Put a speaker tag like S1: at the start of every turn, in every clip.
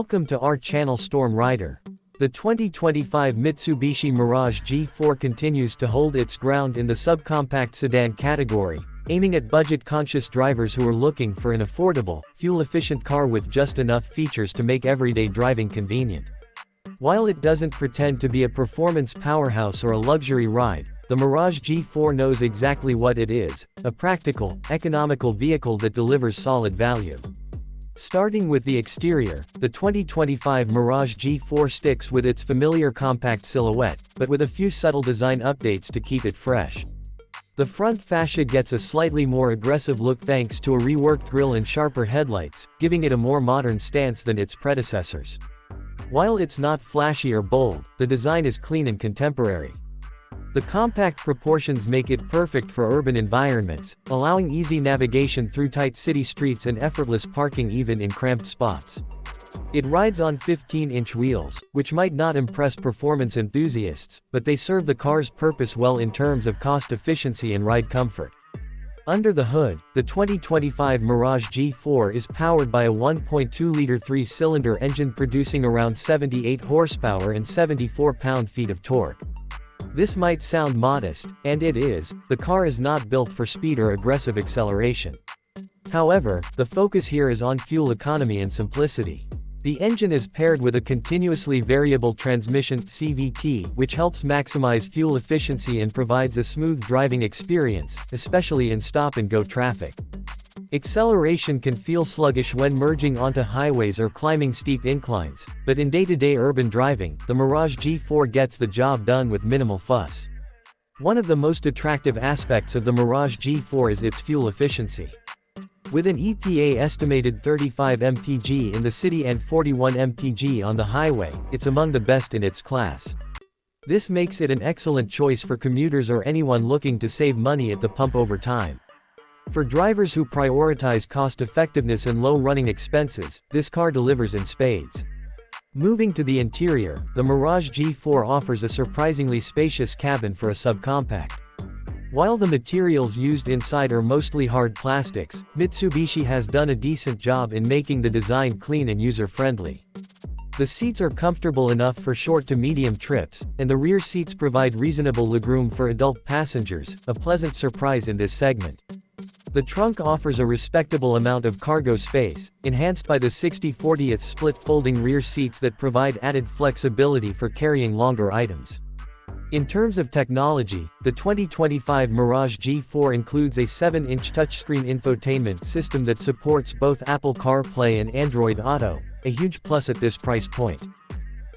S1: Welcome to our channel Storm Rider. The 2025 Mitsubishi Mirage G4 continues to hold its ground in the subcompact sedan category, aiming at budget-conscious drivers who are looking for an affordable, fuel-efficient car with just enough features to make everyday driving convenient. While it doesn't pretend to be a performance powerhouse or a luxury ride, the Mirage G4 knows exactly what it is: a practical, economical vehicle that delivers solid value. Starting with the exterior, the 2025 Mirage G4 sticks with its familiar compact silhouette, but with a few subtle design updates to keep it fresh. The front fascia gets a slightly more aggressive look thanks to a reworked grille and sharper headlights, giving it a more modern stance than its predecessors. While it's not flashy or bold, the design is clean and contemporary. The compact proportions make it perfect for urban environments, allowing easy navigation through tight city streets and effortless parking even in cramped spots. It rides on 15-inch wheels, which might not impress performance enthusiasts, but they serve the car's purpose well in terms of cost efficiency and ride comfort. Under the hood, the 2025 Mirage G4 is powered by a 1.2-liter 3-cylinder engine producing around 78 horsepower and 74 pound-feet of torque. This might sound modest, and it is. The car is not built for speed or aggressive acceleration. However, the focus here is on fuel economy and simplicity. The engine is paired with a continuously variable transmission (CVT), which helps maximize fuel efficiency and provides a smooth driving experience, especially in stop-and-go traffic. Acceleration can feel sluggish when merging onto highways or climbing steep inclines, but in day-to-day urban driving, the Mirage G4 gets the job done with minimal fuss. One of the most attractive aspects of the Mirage G4 is its fuel efficiency. With an EPA estimated 35 mpg in the city and 41 mpg on the highway, it's among the best in its class. This makes it an excellent choice for commuters or anyone looking to save money at the pump over time. For drivers who prioritize cost-effectiveness and low running expenses, this car delivers in spades. Moving to the interior, the Mirage G4 offers a surprisingly spacious cabin for a subcompact. While the materials used inside are mostly hard plastics, Mitsubishi has done a decent job in making the design clean and user-friendly. The seats are comfortable enough for short to medium trips, and the rear seats provide reasonable legroom for adult passengers, a pleasant surprise in this segment. The trunk offers a respectable amount of cargo space, enhanced by the 60/40 split folding rear seats that provide added flexibility for carrying longer items. In terms of technology, the 2025 Mirage G4 includes a 7-inch touchscreen infotainment system that supports both Apple CarPlay and Android Auto, a huge plus at this price point.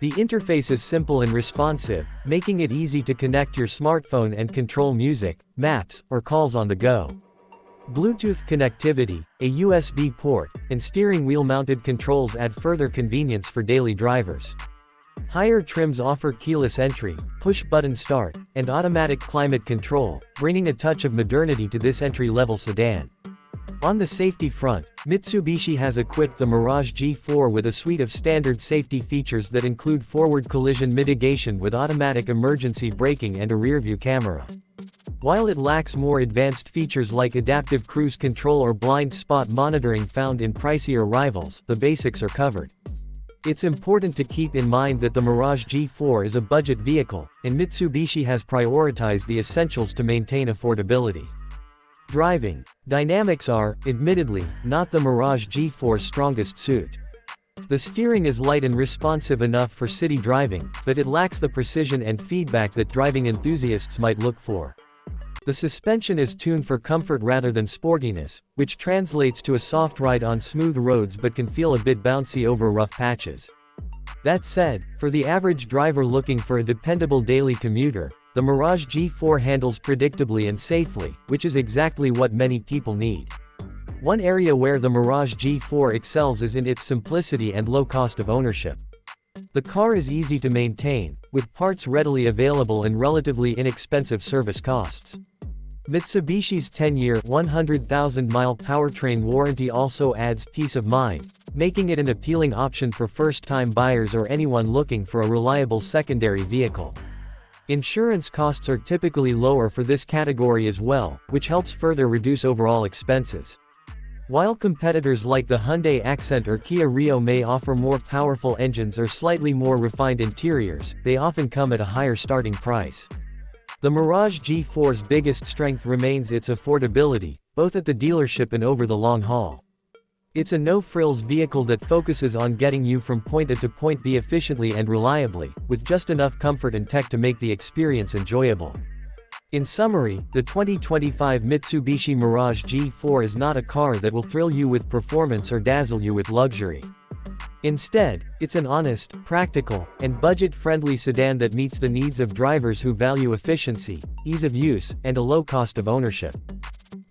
S1: The interface is simple and responsive, making it easy to connect your smartphone and control music, maps, or calls on the go. Bluetooth connectivity, a USB port, and steering wheel-mounted controls add further convenience for daily drivers. Higher trims offer keyless entry, push-button start, and automatic climate control, bringing a touch of modernity to this entry-level sedan. On the safety front, Mitsubishi has equipped the Mirage G4 with a suite of standard safety features that include forward collision mitigation with automatic emergency braking and a rear-view camera. While it lacks more advanced features like adaptive cruise control or blind spot monitoring found in pricier rivals, the basics are covered. It's important to keep in mind that the Mirage G4 is a budget vehicle, and Mitsubishi has prioritized the essentials to maintain affordability. Driving dynamics are, admittedly, not the Mirage G4's strongest suit. The steering is light and responsive enough for city driving, but it lacks the precision and feedback that driving enthusiasts might look for. The suspension is tuned for comfort rather than sportiness, which translates to a soft ride on smooth roads but can feel a bit bouncy over rough patches. That said, for the average driver looking for a dependable daily commuter, the Mirage G4 handles predictably and safely, which is exactly what many people need. One area where the Mirage G4 excels is in its simplicity and low cost of ownership. The car is easy to maintain, with parts readily available and relatively inexpensive service costs. Mitsubishi's 10-year, 100,000-mile powertrain warranty also adds peace of mind, making it an appealing option for first-time buyers or anyone looking for a reliable secondary vehicle. Insurance costs are typically lower for this category as well, which helps further reduce overall expenses. While competitors like the Hyundai Accent or Kia Rio may offer more powerful engines or slightly more refined interiors, they often come at a higher starting price. The Mirage G4's biggest strength remains its affordability, both at the dealership and over the long haul. It's a no-frills vehicle that focuses on getting you from point A to point B efficiently and reliably, with just enough comfort and tech to make the experience enjoyable. In summary, the 2025 Mitsubishi Mirage G4 is not a car that will thrill you with performance or dazzle you with luxury. Instead, it's an honest, practical, and budget-friendly sedan that meets the needs of drivers who value efficiency, ease of use, and a low cost of ownership.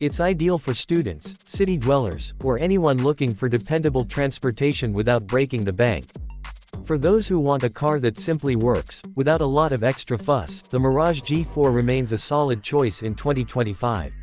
S1: It's ideal for students, city dwellers, or anyone looking for dependable transportation without breaking the bank. For those who want a car that simply works, without a lot of extra fuss, the Mirage G4 remains a solid choice in 2025.